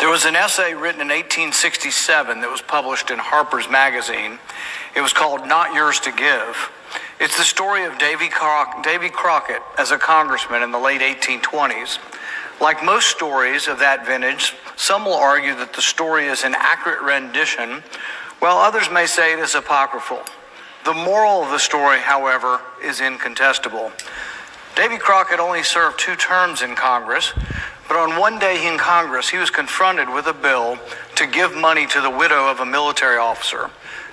There was an essay written in 1867 that was published in Harper's Magazine. It was called Not Yours to Give. It's the story of Davy Crockett as a congressman in the late 1820s. Like most stories of that vintage, some will argue that the story is an accurate rendition, while others may say it is apocryphal. The moral of the story, however, is incontestable. Davy Crockett only served 2 terms in Congress, but on one day in Congress, he was confronted with a bill to give money to the widow of a military officer.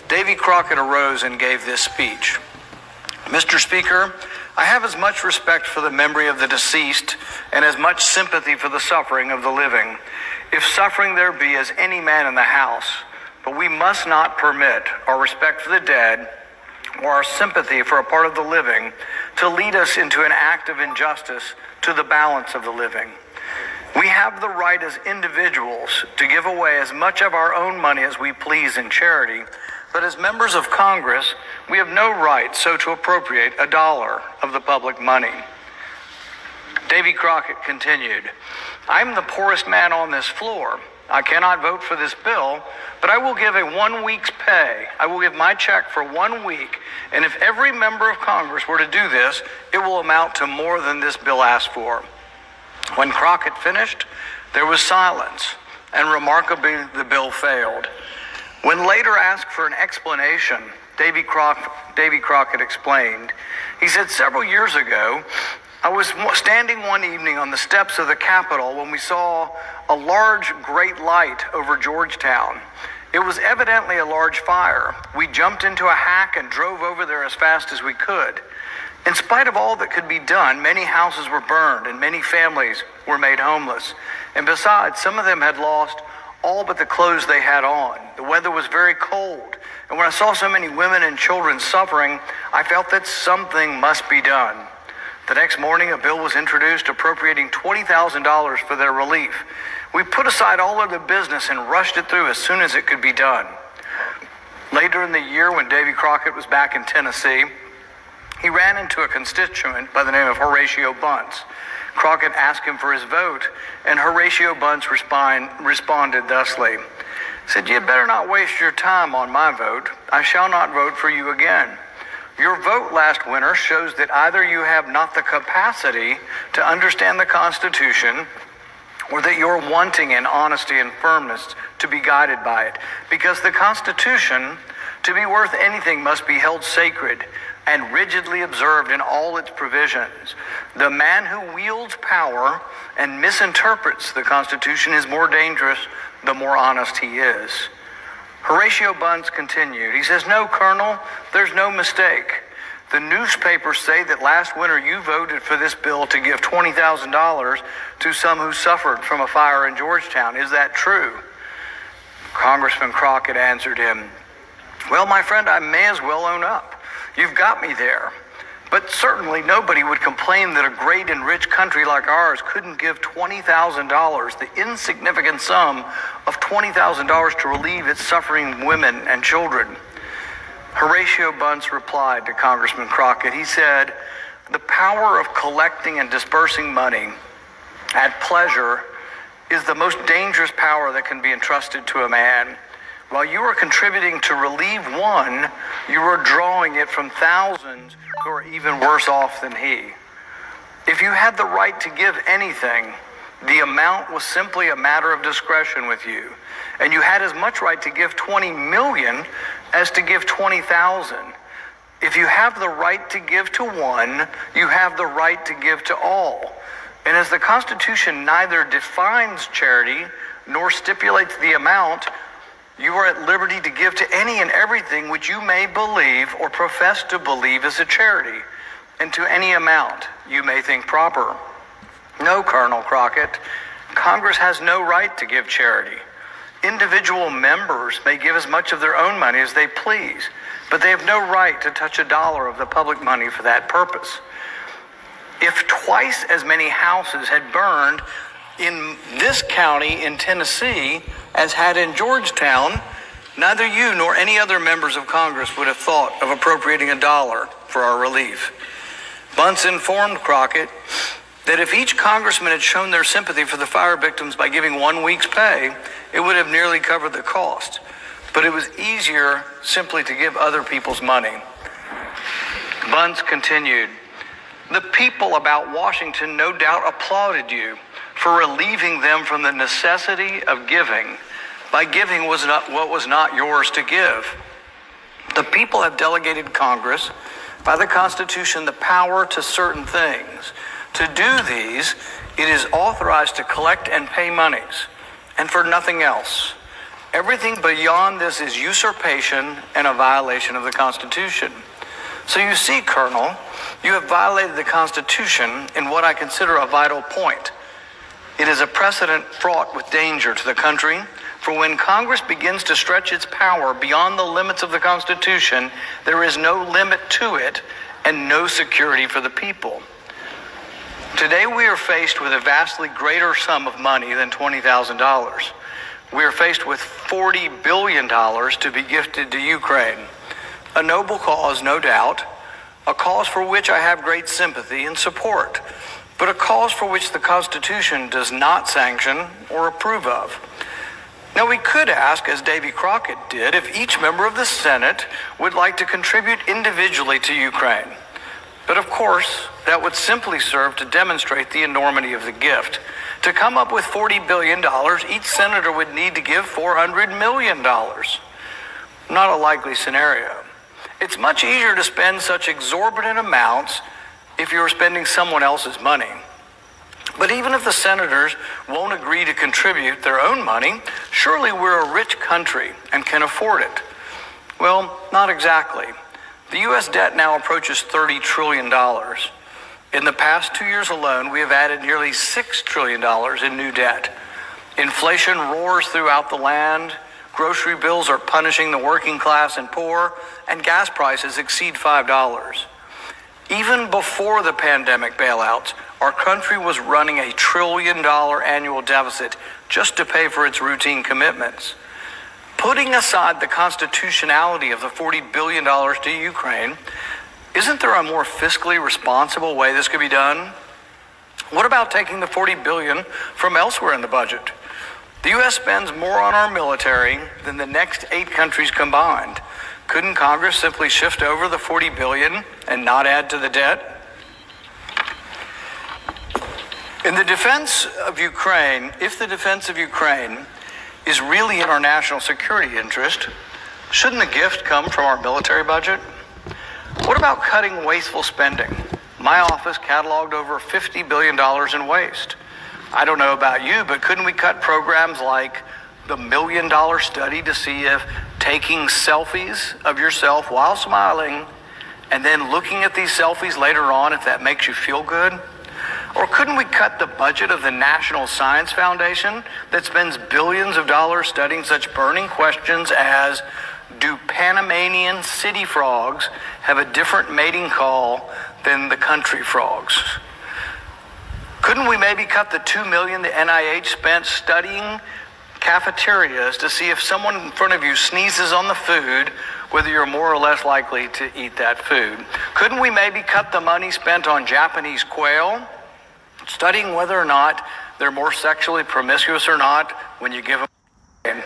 Davy Crockett arose and gave this speech. Mr. Speaker, I have as much respect for the memory of the deceased and as much sympathy for the suffering of the living, if suffering there be as any man in the house. But we must not permit our respect for the dead or our sympathy for a part of the living to lead us into an act of injustice to the balance of the living. We have the right as individuals to give away as much of our own money as we please in charity, but as members of Congress, we have no right so to appropriate a dollar of the public money. Davy Crockett continued, I'm the poorest man on this floor. I cannot vote for this bill, but I will give a 1 week's pay. I will give my check for 1 week, and if every member of Congress were to do this, it will amount to more than this bill asked for. When Crockett finished, there was silence, and remarkably, the bill failed. When later asked for an explanation, Davy Crockett explained. He said, several years ago, I was standing one evening on the steps of the Capitol when we saw a large, great light over Georgetown. It was evidently a large fire. We jumped into a hack and drove over there as fast as we could. In spite of all that could be done, many houses were burned and many families were made homeless. And besides, some of them had lost all but the clothes they had on. The weather was very cold. And when I saw so many women and children suffering, I felt that something must be done. The next morning, a bill was introduced appropriating $20,000 for their relief. We put aside all other business and rushed it through as soon as it could be done. Later in the year, when Davy Crockett was back in Tennessee, he ran into a constituent by the name of Horatio Bunce. Crockett asked him for his vote, and Horatio Bunce responded thusly. He said, "You had better not waste your time on my vote. I shall not vote for you again. Your vote last winter shows that either you have not the capacity to understand the Constitution or that you're wanting in honesty and firmness to be guided by it. Because the Constitution, to be worth anything, must be held sacred and rigidly observed in all its provisions. The man who wields power and misinterprets the Constitution is more dangerous the more honest he is." Horatio Bunce continued. He says, "No, Colonel, there's no mistake. The newspapers say that last winter you voted for this bill to give $20,000 to some who suffered from a fire in Georgetown. Is that true?" Congressman Crockett answered him, "Well, my friend, I may as well own up. You've got me there. But certainly nobody would complain that a great and rich country like ours couldn't give $20,000, the insignificant sum of $20,000 to relieve its suffering women and children." Horatio Bunce replied to Congressman Crockett. He said, "The power of collecting and dispersing money at pleasure is the most dangerous power that can be entrusted to a man. While you are contributing to relieve one, you are drawing it from thousands who are even worse off than he. If you had the right to give anything, the amount was simply a matter of discretion with you. And you had as much right to give 20 million as to give 20,000. If you have the right to give to one, you have the right to give to all. And as the Constitution neither defines charity nor stipulates the amount, you are at liberty to give to any and everything which you may believe or profess to believe is a charity, and to any amount you may think proper." No, Colonel Crockett, Congress has no right to give charity. Individual members may give as much of their own money as they please, but they have no right to touch a dollar of the public money for that purpose. If twice as many houses had burned in this county in Tennessee as had in Georgetown, neither you nor any other members of Congress would have thought of appropriating a dollar for our relief. Bunce informed Crockett, that if each congressman had shown their sympathy for the fire victims by giving 1 week's pay, it would have nearly covered the cost. But it was easier simply to give other people's money. Bunce continued, "The people about Washington no doubt applauded you for relieving them from the necessity of giving by giving what was not yours to give. The people have delegated Congress by the Constitution the power to certain things. To do these, it is authorized to collect and pay monies, and for nothing else. Everything beyond this is usurpation and a violation of the Constitution. So you see, Colonel, you have violated the Constitution in what I consider a vital point. It is a precedent fraught with danger to the country, for when Congress begins to stretch its power beyond the limits of the Constitution, there is no limit to it and no security for the people. Today we are faced with a vastly greater sum of money than $20,000. We are faced with $40 billion to be gifted to Ukraine. A noble cause, no doubt, a cause for which I have great sympathy and support, but a cause for which the Constitution does not sanction or approve of. Now we could ask, as Davy Crockett did, if each member of the Senate would like to contribute individually to Ukraine. But of course, that would simply serve to demonstrate the enormity of the gift. To come up with $40 billion, each senator would need to give $400 million. Not a likely scenario. It's much easier to spend such exorbitant amounts if you're spending someone else's money. But even if the senators won't agree to contribute their own money, surely we're a rich country and can afford it. Well, not exactly. The U.S. debt now approaches $30 trillion. In the past 2 years alone, we have added nearly $6 trillion in new debt. Inflation roars throughout the land, grocery bills are punishing the working class and poor, and gas prices exceed $5. Even before the pandemic bailouts, our country was running $1 trillion annual deficit just to pay for its routine commitments. Putting aside the constitutionality of the $40 billion to Ukraine, isn't there a more fiscally responsible way this could be done? What about taking the $40 billion from elsewhere in the budget? The U.S. spends more on our military than the next 8 countries combined. Couldn't Congress simply shift over the $40 billion and not add to the debt? In the defense of Ukraine, if the defense of Ukraine is really in our national security interest, shouldn't the gift come from our military budget? What about cutting wasteful spending? My office cataloged over $50 billion in waste. I don't know about you, but couldn't we cut programs like the $1 million study to see if taking selfies of yourself while smiling and then looking at these selfies later on, if that makes you feel good? Or couldn't we cut the budget of the National Science Foundation that spends billions of dollars studying such burning questions as, do Panamanian city frogs have a different mating call than the country frogs? Couldn't we maybe cut the $2 million the NIH spent studying cafeterias to see if someone in front of you sneezes on the food, whether you're more or less likely to eat that food? Couldn't we maybe cut the money spent on Japanese quail, studying whether or not they're more sexually promiscuous or not when you give them?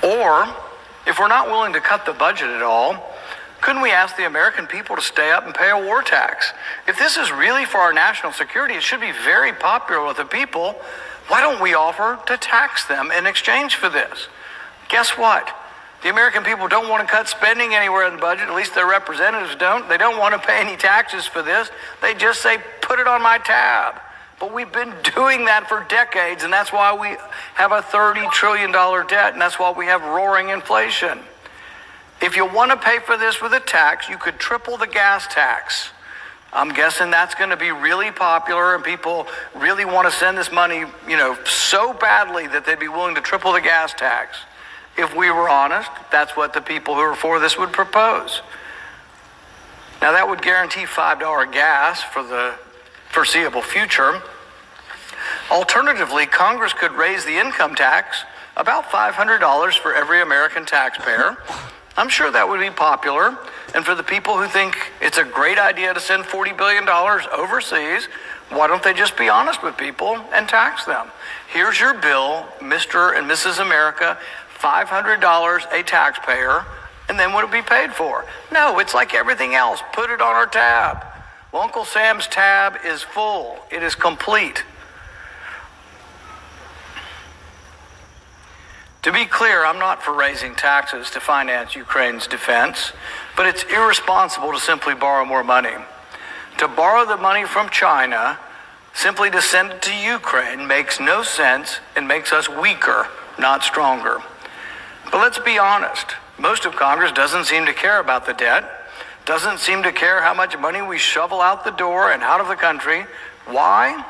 Or, if we're not willing to cut the budget at all, couldn't we ask the American people to stay up and pay a war tax? If this is really for our national security, it should be very popular with the people. Why don't we offer to tax them in exchange for this? Guess what? The American people don't want to cut spending anywhere in the budget, at least their representatives don't. They don't want to pay any taxes for this. They just say, put it on my tab. But we've been doing that for decades, and that's why we have a $30 trillion debt, and that's why we have roaring inflation. If you want to pay for this with a tax, you could triple the gas tax. I'm guessing that's going to be really popular, and people really want to send this money, so badly that they'd be willing to triple the gas tax. If we were honest, that's what the people who are for this would propose. Now, that would guarantee $5 gas for the foreseeable future. Alternatively, Congress could raise the income tax about $500 for every American taxpayer, I'm sure that would be popular. And for the people who think it's a great idea to send $40 billion overseas, why don't they just be honest with people and tax them? Here's your bill, Mr. and Mrs. America, $500 a taxpayer, and then what would it be paid for? No, it's like everything else. Put it on our tab. Well, Uncle Sam's tab is full. It is complete. To be clear, I'm not for raising taxes to finance Ukraine's defense, but it's irresponsible to simply borrow more money. To borrow the money from China simply to send it to Ukraine makes no sense and makes us weaker, not stronger. But let's be honest. Most of Congress doesn't seem to care about the debt, doesn't seem to care how much money we shovel out the door and out of the country. Why?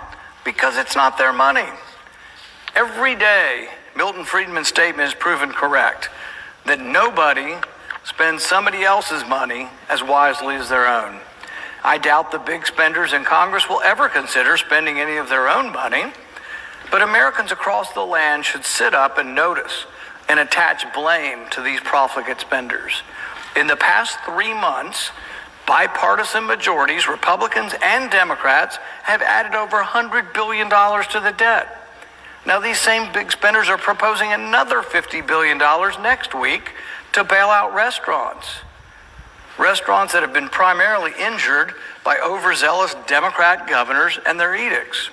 Because it's not their money. Every day, Milton Friedman's statement is proven correct, that nobody spends somebody else's money as wisely as their own. I doubt the big spenders in Congress will ever consider spending any of their own money, but Americans across the land should sit up and notice and attach blame to these profligate spenders. In the past 3 months, bipartisan majorities, Republicans and Democrats, have added over $100 billion to the debt. Now, these same big spenders are proposing another $50 billion next week to bail out restaurants. Restaurants that have been primarily injured by overzealous Democrat governors and their edicts.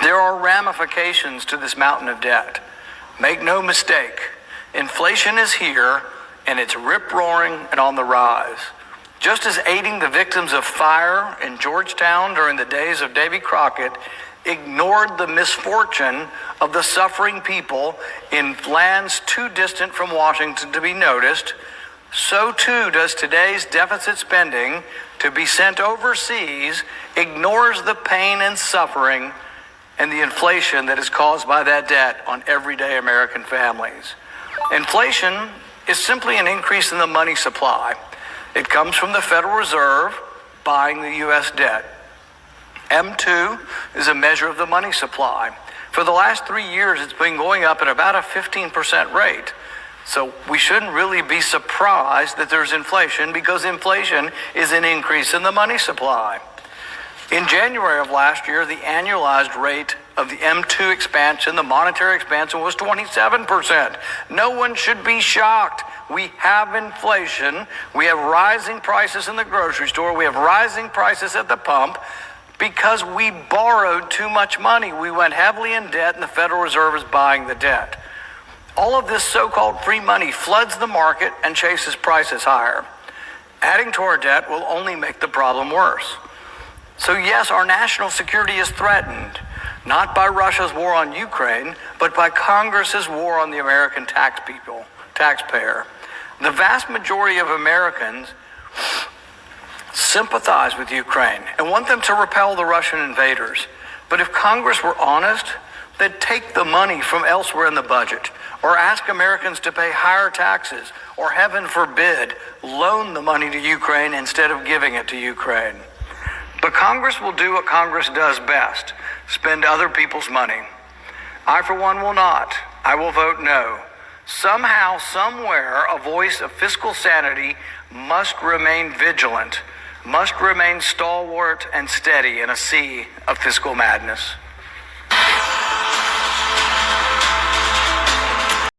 There are ramifications to this mountain of debt. Make no mistake, inflation is here and it's rip-roaring and on the rise. Just as aiding the victims of fire in Georgetown during the days of Davy Crockett ignored the misfortune of the suffering people in lands too distant from Washington to be noticed, so too does today's deficit spending to be sent overseas ignores the pain and suffering and the inflation that is caused by that debt on everyday American families. Inflation is simply an increase in the money supply. It comes from the Federal Reserve buying the U.S. debt. M2 is a measure of the money supply. For the last 3 years, it's been going up at about a 15% rate. So we shouldn't really be surprised that there's inflation because inflation is an increase in the money supply. In January of last year, the annualized rate of the M2 expansion, the monetary expansion, was 27%. No one should be shocked. We have inflation. We have rising prices in the grocery store. We have rising prices at the pump because we borrowed too much money. We went heavily in debt, and the Federal Reserve is buying the debt. All of this so-called free money floods the market and chases prices higher. Adding to our debt will only make the problem worse. So yes, our national security is threatened, not by Russia's war on Ukraine, but by Congress's war on the American taxpayer. The vast majority of Americans sympathize with Ukraine and want them to repel the Russian invaders. But if Congress were honest, they'd take the money from elsewhere in the budget, or ask Americans to pay higher taxes, or heaven forbid, loan the money to Ukraine instead of giving it to Ukraine. But Congress will do what Congress does best, spend other people's money. I, for one, will not. I will vote no. Somehow, somewhere, a voice of fiscal sanity must remain vigilant, must remain stalwart and steady in a sea of fiscal madness.